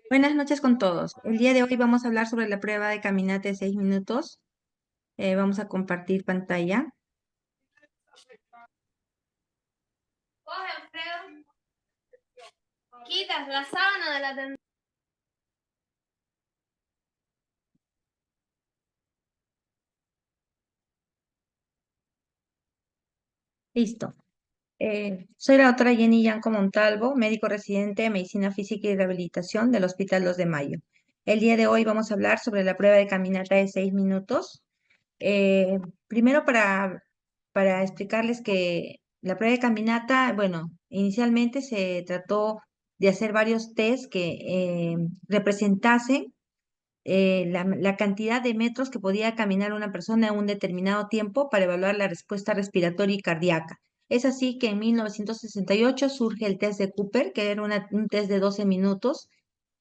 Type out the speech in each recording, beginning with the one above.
Buenas noches con todos. El día de hoy vamos a hablar sobre la prueba de caminata de 6 minutos. Vamos a compartir pantalla. Coge, Alfredo, quitas la sábana de la tendera. Listo. Soy la doctora Jenny Yanco Montalvo, médico residente de Medicina Física y Rehabilitación del Hospital 2 de Mayo. El día de hoy vamos a hablar sobre la prueba de caminata de 6 minutos. Primero para explicarles que la prueba de caminata, bueno, inicialmente se trató de hacer varios test que representasen la cantidad de metros que podía caminar una persona en un determinado tiempo para evaluar la respuesta respiratoria y cardíaca. Es así que en 1968 surge el test de Cooper, que era un test de 12 minutos.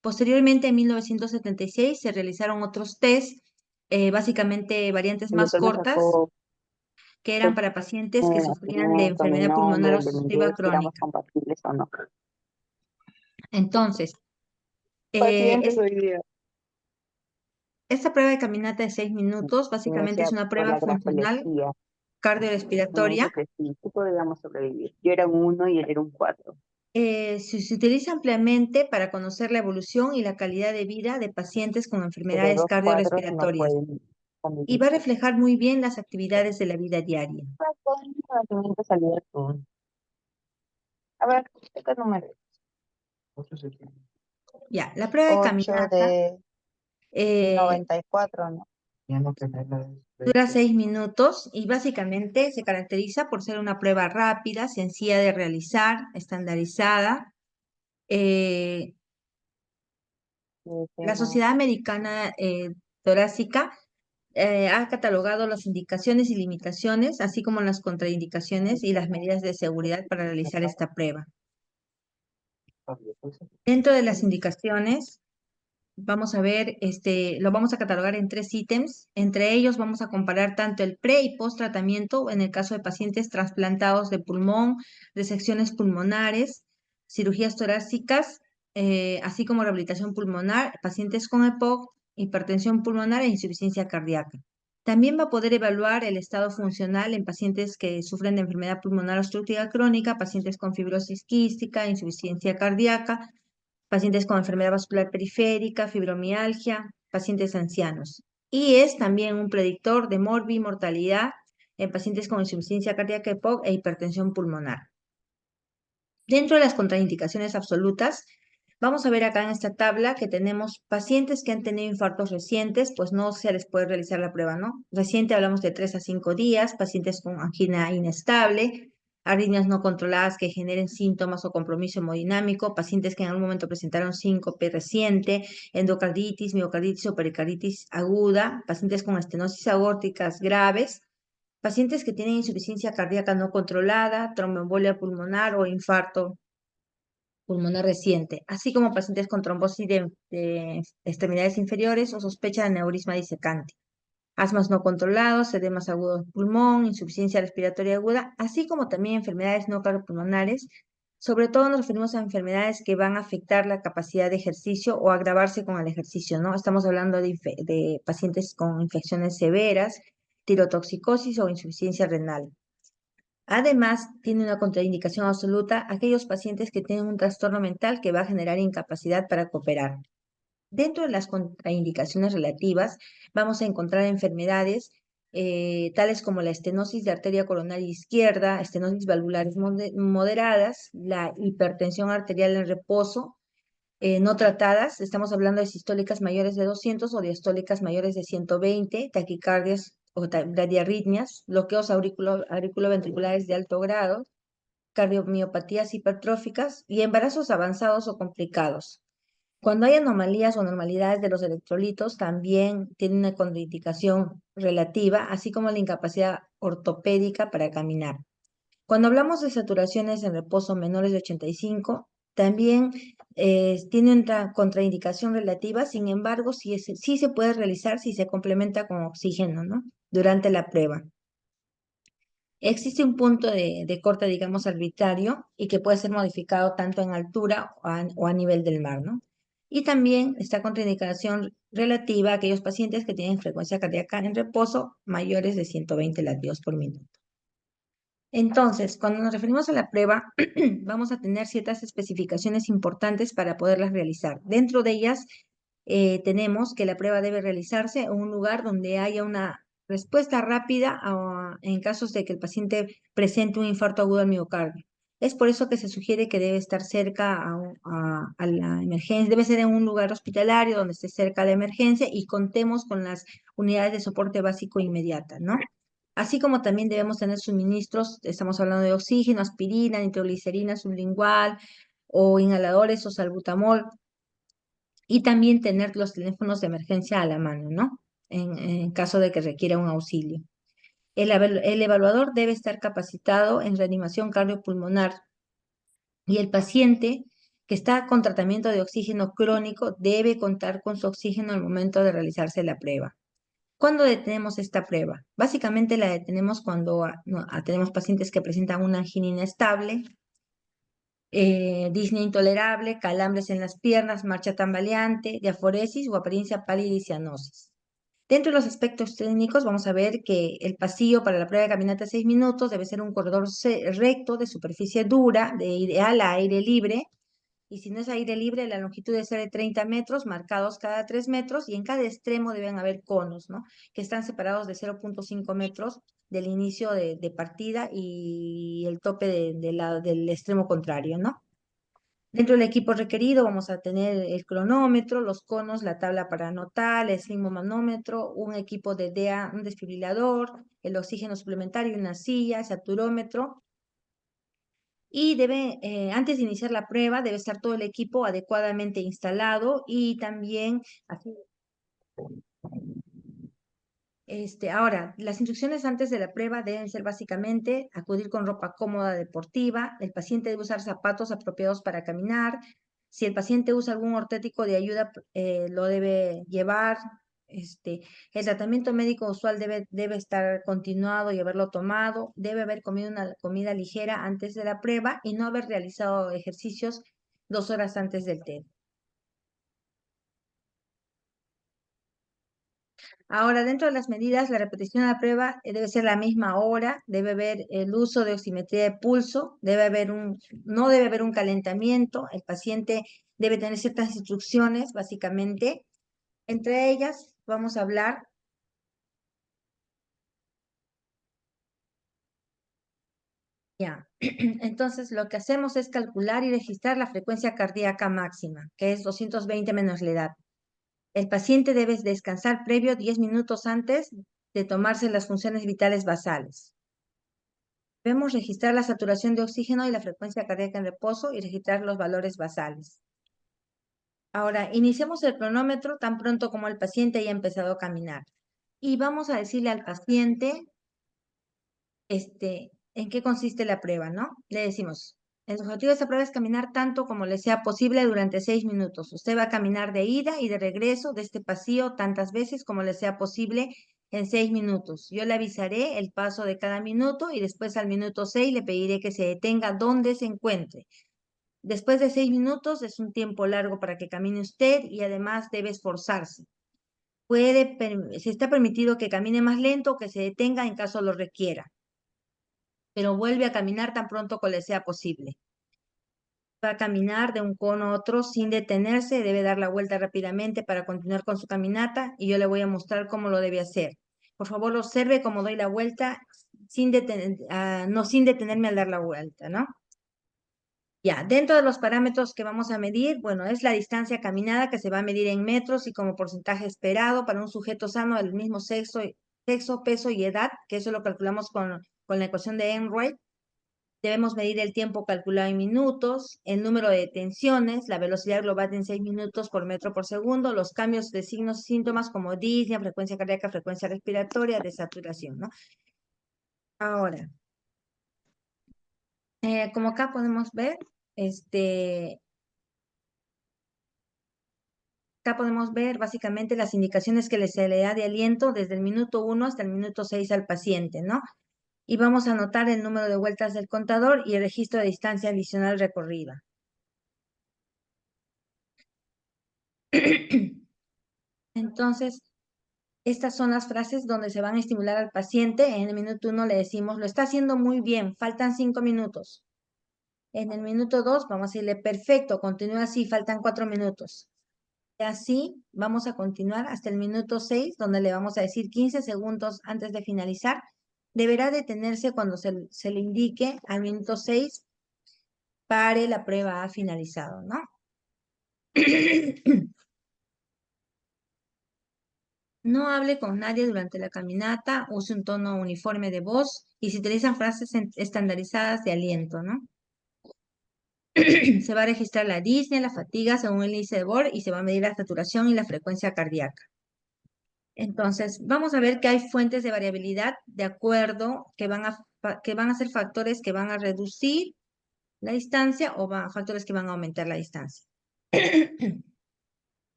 Posteriormente, en 1976, se realizaron otros test, básicamente variantes El más doctor me cortas, sacó, que eran pues, para pacientes que así sufrían de con mi enfermedad pulmonar nombre, el de mi obstructiva ex, si éramos crónica. compatibles o no. Entonces, Pacientes hoy día. esta prueba de caminata de 6 minutos Y me básicamente decía es una por prueba la funcional grafología. Y me cardiorrespiratoria. dijo que sí, que podíamos sobrevivir. Yo era un 1 y él era un 4. Se utiliza ampliamente para conocer la evolución y la calidad de vida de pacientes con Pero enfermedades dos 4 no cardiorrespiratorias pueden y convivir. va a reflejar muy bien las actividades de la vida diaria. Con salida tú. A ver, ¿qué número es? Ya, la prueba de 8 caminata de eh, 94, ¿no? dura 6 minutos y básicamente se caracteriza por ser una prueba rápida, sencilla de realizar, estandarizada. Eh, la Sociedad Americana Torácica ha catalogado las indicaciones y limitaciones, así como las contraindicaciones y las medidas de seguridad para realizar esta prueba. Dentro de las indicaciones, vamos a ver, lo vamos a catalogar en 3 ítems. Entre ellos vamos a comparar tanto el pre y post tratamiento en el caso de pacientes trasplantados de pulmón, resecciones pulmonares, cirugías torácicas, así como rehabilitación pulmonar, pacientes con EPOC, hipertensión pulmonar e insuficiencia cardíaca. También va a poder evaluar el estado funcional en pacientes que sufren de enfermedad pulmonar obstructiva crónica, pacientes con fibrosis quística, insuficiencia cardíaca, pacientes con enfermedad vascular periférica, fibromialgia, pacientes ancianos. Y es también un predictor de mortalidad en pacientes con insuficiencia cardíaca EPOC e hipertensión pulmonar. Dentro de las contraindicaciones absolutas, vamos a ver acá en esta tabla que tenemos pacientes que han tenido infartos recientes, pues no se les puede realizar la prueba, ¿no? Reciente hablamos de 3 a 5 días, pacientes con angina inestable, arritmias no controladas que generen síntomas o compromiso hemodinámico, pacientes que en algún momento presentaron síncope reciente, endocarditis, miocarditis o pericarditis aguda, pacientes con estenosis aórticas graves, pacientes que tienen insuficiencia cardíaca no controlada, tromboembolia pulmonar o infarto pulmonar reciente, así como pacientes con trombosis de extremidades inferiores o sospecha de aneurisma disecante, asmas no controlados, edemas agudos del pulmón, insuficiencia respiratoria aguda, así como también enfermedades no cardiopulmonares. Sobre todo nos referimos a enfermedades que van a afectar la capacidad de ejercicio o agravarse con el ejercicio, ¿no? Estamos hablando de pacientes con infecciones severas, tirotoxicosis o insuficiencia renal. Además, tiene una contraindicación absoluta aquellos pacientes que tienen un trastorno mental que va a generar incapacidad para cooperar. Dentro de las contraindicaciones relativas, vamos a encontrar enfermedades tales como la estenosis de arteria coronaria izquierda, estenosis valvulares moderadas, la hipertensión arterial en reposo, no tratadas, estamos hablando de sistólicas mayores de 200 o diastólicas mayores de 120, taquicardias o bradiarritmias, bloqueos auriculoventriculares de alto grado, cardiomiopatías hipertróficas y embarazos avanzados o complicados. Cuando hay anomalías o normalidades de los electrolitos, también tiene una contraindicación relativa, así como la incapacidad ortopédica para caminar. Cuando hablamos de saturaciones en reposo menores de 85, también tiene una contraindicación relativa, sin embargo, sí se puede realizar si se complementa con oxígeno, ¿no? Durante la prueba. Existe un punto de corte, digamos, arbitrario y que puede ser modificado tanto en altura o a nivel del mar, ¿no? Y también está contraindicación relativa a aquellos pacientes que tienen frecuencia cardíaca en reposo mayores de 120 latidos por minuto. Entonces, cuando nos referimos a la prueba, vamos a tener ciertas especificaciones importantes para poderlas realizar. Dentro de ellas, tenemos que la prueba debe realizarse en un lugar donde haya una respuesta rápida en casos de que el paciente presente un infarto agudo al miocardio. Es por eso que se sugiere que debe estar cerca a la emergencia, debe ser en un lugar hospitalario donde esté cerca a la emergencia y contemos con las unidades de soporte básico inmediata, ¿no? Así como también debemos tener suministros, estamos hablando de oxígeno, aspirina, nitroglicerina sublingual o inhaladores o salbutamol, y también tener los teléfonos de emergencia a la mano, ¿no? En caso de que requiera un auxilio. El evaluador debe estar capacitado en reanimación cardiopulmonar y el paciente que está con tratamiento de oxígeno crónico debe contar con su oxígeno al momento de realizarse la prueba. ¿Cuándo detenemos esta prueba? Básicamente la detenemos cuando tenemos pacientes que presentan una angina inestable, disnea intolerable, calambres en las piernas, marcha tambaleante, diaforesis o apariencia pálida y cianosis. Dentro de los aspectos técnicos vamos a ver que el pasillo para la prueba de caminata de 6 minutos debe ser un corredor recto de superficie dura, de ideal a aire libre, y si no es aire libre, la longitud debe ser de 30 metros, marcados cada 3 metros, y en cada extremo deben haber conos, ¿no? Que están separados de 0,5 metros del inicio de partida y el tope del extremo contrario, ¿no? Dentro del equipo requerido vamos a tener el cronómetro, los conos, la tabla para anotar, el sismomanómetro, un equipo de DEA, un desfibrilador, el oxígeno suplementario, una silla, el saturómetro, y antes de iniciar la prueba, debe estar todo el equipo adecuadamente instalado y también, ahora, las instrucciones antes de la prueba deben ser básicamente acudir con ropa cómoda deportiva, el paciente debe usar zapatos apropiados para caminar, si el paciente usa algún ortético de ayuda, lo debe llevar. El tratamiento médico usual debe estar continuado y haberlo tomado, debe haber comido una comida ligera antes de la prueba y no haber realizado ejercicios 2 horas antes del test. Ahora, dentro de las medidas, la repetición de la prueba debe ser la misma hora, debe haber el uso de oximetría de pulso, no debe haber un calentamiento, el paciente debe tener ciertas instrucciones, básicamente. Entre ellas, vamos a hablar. Ya, entonces lo que hacemos es calcular y registrar la frecuencia cardíaca máxima, que es 220 menos la edad. El paciente debe descansar previo 10 minutos antes de tomarse las funciones vitales basales. Debemos registrar la saturación de oxígeno y la frecuencia cardíaca en reposo y registrar los valores basales. Ahora, iniciemos el cronómetro tan pronto como el paciente haya empezado a caminar. Y vamos a decirle al paciente, en qué consiste la prueba, ¿no? Le decimos, el objetivo de esta prueba es caminar tanto como le sea posible durante 6 minutos. Usted va a caminar de ida y de regreso de este pasillo tantas veces como le sea posible en 6 minutos. Yo le avisaré el paso de cada minuto y después al minuto 6 le pediré que se detenga donde se encuentre. Después de 6 minutos es un tiempo largo para que camine usted y además debe esforzarse. Se está permitido que camine más lento o que se detenga en caso lo requiera, pero vuelve a caminar tan pronto como le sea posible. Va a caminar de un cono a otro sin detenerse, debe dar la vuelta rápidamente para continuar con su caminata y yo le voy a mostrar cómo lo debe hacer. Por favor, observe cómo doy la vuelta no sin detenerme al dar la vuelta, ¿no? Ya, dentro de los parámetros que vamos a medir, bueno, es la distancia caminada que se va a medir en metros y como porcentaje esperado para un sujeto sano del mismo sexo, peso y edad, que eso lo calculamos con la ecuación de Enright. Debemos medir el tiempo calculado en minutos, el número de detenciones, la velocidad global en 6 minutos por metro por segundo, los cambios de signos y síntomas como disnea, frecuencia cardíaca, frecuencia respiratoria, desaturación, ¿no? Ahora, como acá podemos ver, este, acá podemos ver básicamente las indicaciones que se le da de aliento desde el minuto 1 hasta el minuto 6 al paciente, ¿no? Y vamos a anotar el número de vueltas del contador y el registro de distancia adicional recorrida. Entonces, estas son las frases donde se van a estimular al paciente. En el minuto 1 le decimos, lo está haciendo muy bien, faltan 5 minutos. En el minuto 2 vamos a decirle, perfecto, continúa así, faltan 4 minutos. Y así vamos a continuar hasta el minuto 6, donde le vamos a decir 15 segundos antes de finalizar. Deberá detenerse cuando se le indique al minuto 6, pare, la prueba ha finalizado, ¿no? No hable con nadie durante la caminata, use un tono uniforme de voz y se utilizan frases estandarizadas de aliento, ¿no? Se va a registrar la disnea, la fatiga según el índice de Bohr y se va a medir la saturación y la frecuencia cardíaca. Entonces, vamos a ver que hay fuentes de variabilidad de acuerdo que van a ser factores que van a reducir la distancia o factores que van a aumentar la distancia.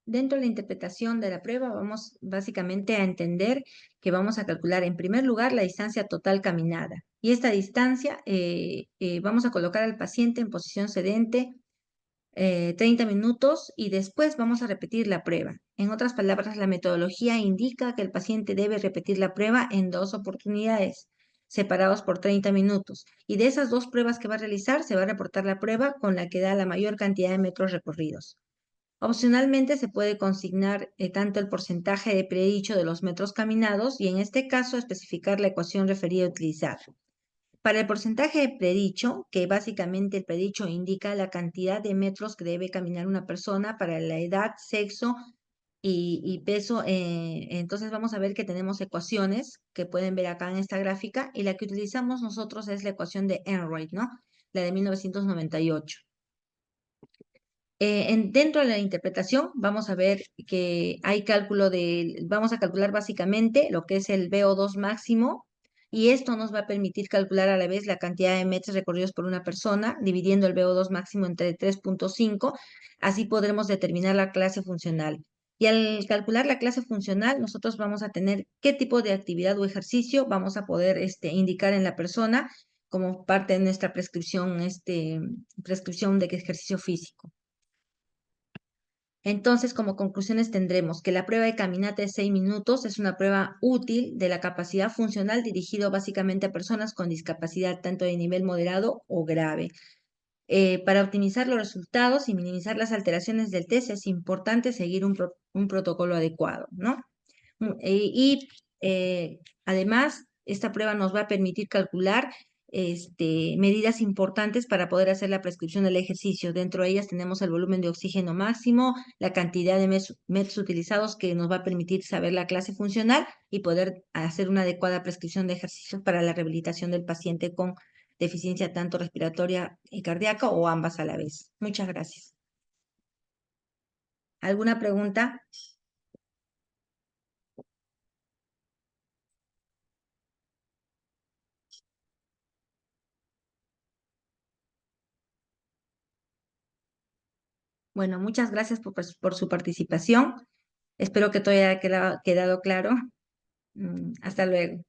Dentro de la interpretación de la prueba vamos básicamente a entender que vamos a calcular en primer lugar la distancia total caminada. Y esta distancia vamos a colocar al paciente en posición sedente 30 minutos y después vamos a repetir la prueba. En otras palabras, la metodología indica que el paciente debe repetir la prueba en 2 oportunidades, separados por 30 minutos. Y de esas 2 pruebas que va a realizar, se va a reportar la prueba con la que da la mayor cantidad de metros recorridos. Opcionalmente se puede consignar tanto el porcentaje de predicho de los metros caminados y en este caso especificar la ecuación referida a utilizar. Para el porcentaje de predicho, que básicamente el predicho indica la cantidad de metros que debe caminar una persona para la edad, sexo y peso, entonces vamos a ver que tenemos ecuaciones que pueden ver acá en esta gráfica y la que utilizamos nosotros es la ecuación de Enright, ¿no? La de 1998. Dentro de la interpretación vamos a ver que hay vamos a calcular básicamente lo que es el VO2 máximo y esto nos va a permitir calcular a la vez la cantidad de metros recorridos por una persona, dividiendo el VO2 máximo entre 3.5, así podremos determinar la clase funcional. Y al calcular la clase funcional, nosotros vamos a tener qué tipo de actividad o ejercicio vamos a poder indicar en la persona como parte de nuestra prescripción de ejercicio físico. Entonces, como conclusiones tendremos que la prueba de caminata de 6 minutos es una prueba útil de la capacidad funcional dirigido básicamente a personas con discapacidad tanto de nivel moderado o grave. Para optimizar los resultados y minimizar las alteraciones del test es importante seguir un protocolo adecuado, ¿no? Y además, esta prueba nos va a permitir calcular medidas importantes para poder hacer la prescripción del ejercicio. Dentro de ellas tenemos el volumen de oxígeno máximo, la cantidad de metros utilizados que nos va a permitir saber la clase funcional y poder hacer una adecuada prescripción de ejercicios para la rehabilitación del paciente con deficiencia tanto respiratoria y cardíaca o ambas a la vez. Muchas gracias. ¿Alguna pregunta? Bueno, muchas gracias por su participación. Espero que todo haya quedado claro. Hasta luego.